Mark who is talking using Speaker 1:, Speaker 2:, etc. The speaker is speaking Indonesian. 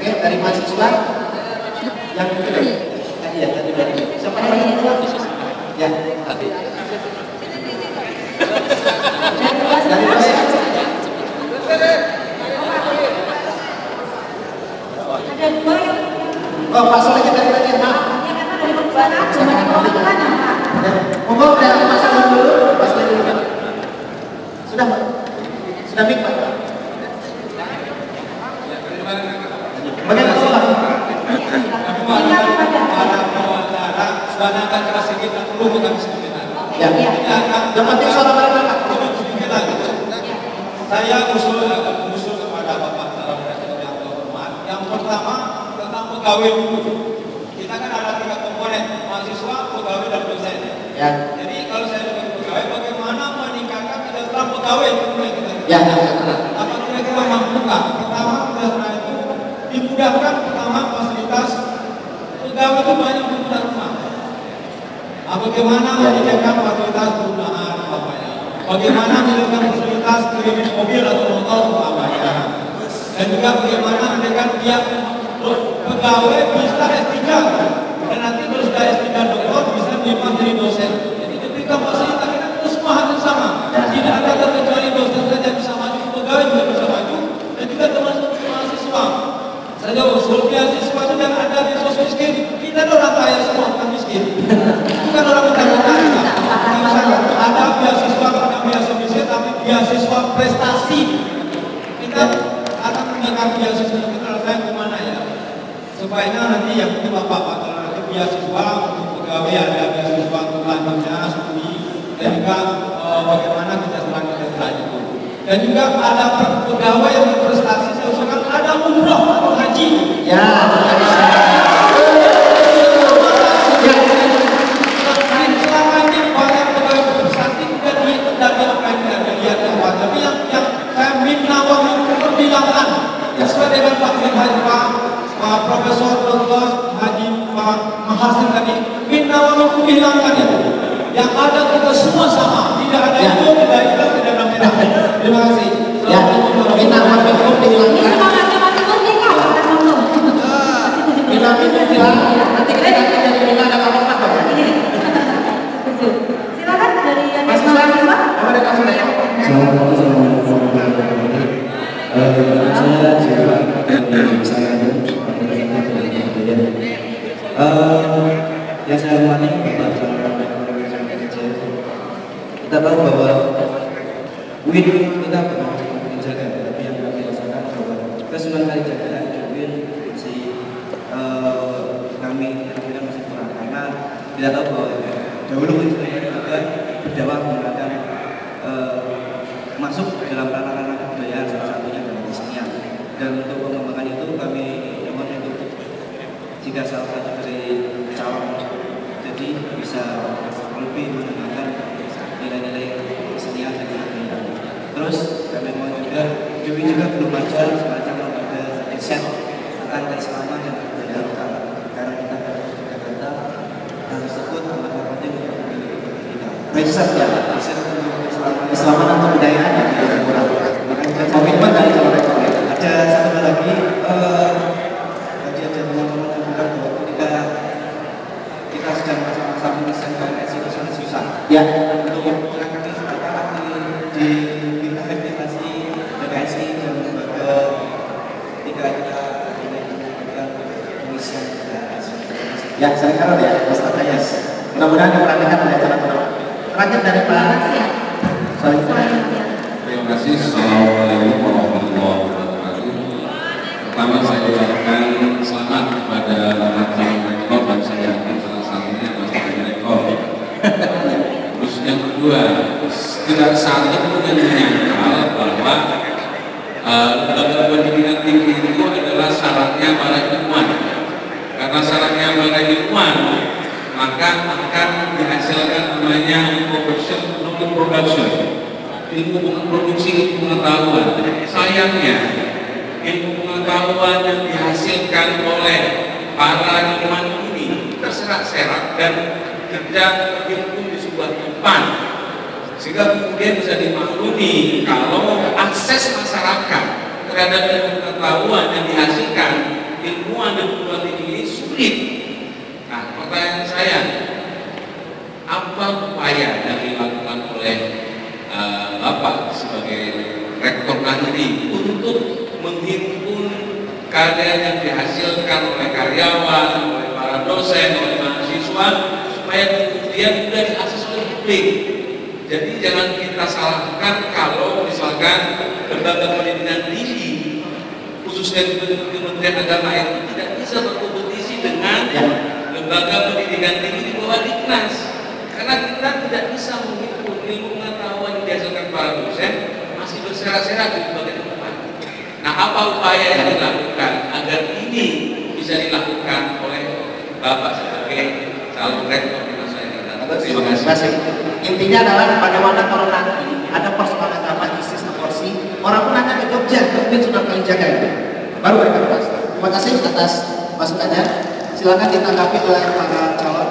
Speaker 1: Oke, dari mahasiswa yang kedua. Iya, tadi dari siapa namanya? Ya, tadi. Dari dosen.
Speaker 2: Ada dua yang
Speaker 1: Oh, pasal lagi dari tadi, Pak.
Speaker 2: ya karena dari pembuatan aja, dari bawah mana, Pak?
Speaker 1: Monggo udah pasal dulu, pasal dulu. Sudah, Pak. Sudah mik, Pak. Bagaimana, Pak?
Speaker 3: Sebenarnya keras sedikit, perlu bukan sedikit.
Speaker 1: Ya, yang penting suara bareng, Pak.
Speaker 3: Sedikit lagi. Saya usul kepada Bapak Presiden yang terhormat. Yang pertama tentang pegawai dulu. Kita kan ada 3 komponen, mahasiswa, pegawai, dan dosen.
Speaker 1: Ya.
Speaker 3: Jadi kalau saya dengan pegawai, bagaimana meningkatkan kesejahteraan pegawai?
Speaker 1: Ya.
Speaker 3: Apa kira-kira mampukah? Pertama, kesejahteraan itu dimudahkan. Pertama, fasilitas pegawai itu banyak di rumah. Bagaimana menyediakan fasilitas perumahan umpamanya? Bagaimana menyediakan fasilitas kirimin mobil atau motor umpamanya? Dan juga bagaimana menyediakan pihak pegawai bisa S3 dan nanti kalau sudah S3 doktor bisa menjadi dosen. Jadi ketika fasilitas kita itu semua hampir sama. Tidak ada terkecuali dosen saja bisa maju, pegawai juga bisa maju, dan juga termasuk mahasiswa. Saya usul beasiswa itu yang ada di sosial miskin. Kita ada orang kaya semua, bukan miskin. Bukan orang kaya. Ada beasiswa, bukan beasiswa miskin, tapi beasiswa prestasi. Kita akan menggunakan beasiswa kita saya kemana ya? Supaya nanti yang itu apa-apa. Kalau nanti beasiswa untuk pegawai ada beasiswa untuk lanjutnya, studi, dan juga bagaimana kita selanjutnya itu. Dan juga ada pegawai yang berprestasi, saya usulkan ada umroh atau haji.
Speaker 1: Ya.
Speaker 3: Selama ini banyak pegawai berprestasi tidak dilihat apa. Tapi yang saya minta untuk bilangkan sesuai dengan Pak Profesor Dr. Haji Pak Mahathir tadi, minta untuk bilangkan itu. Yang ada kita semua sama, tidak ada itu, tidak hitam, tidak ada merah. Terima kasih.
Speaker 1: Ya, minta untuk dihilangkan.
Speaker 2: Semangatnya masih merdeka, Pak Nono.
Speaker 1: Minta nanti kita jadi minta ada apa-apa, Pak.
Speaker 2: Silakan dari yang
Speaker 1: mahasiswa. Apa ada kasus ya?
Speaker 4: Assalamualaikum warahmatullahi wabarakatuh. Saya juga yang saya hormati kita tahu bahwa UIN kita bukan menjaga, tapi yang kami rasakan bahwa kesulitan kali jaga UIN masih kami kira masih kurang karena tidak tahu bahwa dahulu itu juga berdakwah menggunakan masuk dalam ranah-ranah kebudayaan, salah satunya dalam kesenian. Dan untuk pengembangan itu kami mohon untuk jika salah satu dari calon jadi bisa lebih menggunakan nilai-nilai kesenian dan kebudayaan. Terus kami mohon juga juga belum ada semacam lembaga riset tentang keislaman dan kebudayaan lokal karena kita harus Jakarta hal tersebut amat penting untuk kita.
Speaker 1: Riset ya,
Speaker 4: riset untuk
Speaker 1: keislaman dan kebudayaan yang tidak kurang. Komitmen dari calon rektor.
Speaker 4: Ada satu hal lagi, tadi ada teman-teman yang bilang bahwa ketika kita sedang masa-masa menyelesaikan SI itu sangat susah.
Speaker 1: Ya.
Speaker 4: Untuk mengangkat di bidang aktivasi BKSI dan lembaga ketika kita melakukan pengisian BKSI.
Speaker 1: Ya, saya kira ya, Mas Atayas. Mudah-mudahan diperhatikan oleh teman-teman. Terakhir dari Pak.
Speaker 5: Terima kasih. Assalamualaikum warahmatullahi wabarakatuh. Pertama saya ucapkan selamat kepada mantan rektor dan saya yakin salah satunya Mas Rektor. Terus yang kedua, tidak satu pun yang menyangkal bahwa lembaga pendidikan tinggi itu adalah syaratnya para ilmuwan. Karena syaratnya para ilmuwan, maka akan dihasilkan namanya production, ilmu produksi ilmu pengetahuan. Sayangnya ilmu pengetahuan yang dihasilkan oleh para ilmuwan ini terserak-serak dan tidak terhimpun di sebuah tempat, sehingga kemudian bisa dimaklumi kalau akses masyarakat terhadap ilmu pengetahuan yang dihasilkan ilmuwan dan perguruan tinggi ini sulit. Nah, pertanyaan saya, apa upaya yang dilakukan oleh Bapak sebagai rektor negeri untuk menghimpun karya yang dihasilkan oleh karyawan, oleh para dosen, oleh mahasiswa, supaya kemudian mudah diakses oleh publik? Jadi jangan kita salahkan kalau misalkan lembaga pendidikan tinggi, khususnya di Kementerian Agama itu tidak bisa berkompetisi dengan lembaga pendidikan tinggi di bawah Diknas, karena kita tidak bisa menghimpun ilmu pengetahuan yang dihasilkan para dosen masih berserak-serak di bagian depan. Nah, apa upaya yang dilakukan agar ini bisa dilakukan oleh Bapak sebagai calon rektor di masa yang akan datang?
Speaker 1: Terima kasih. Intinya adalah bagaimana kalau nanti ada persoalan apa ISIS aborsi, orang pun nanya ke Jogja, mungkin sudah kali jaga itu, baru mereka bahas. Terima kasih atas masukannya. Silakan ditanggapi oleh para calon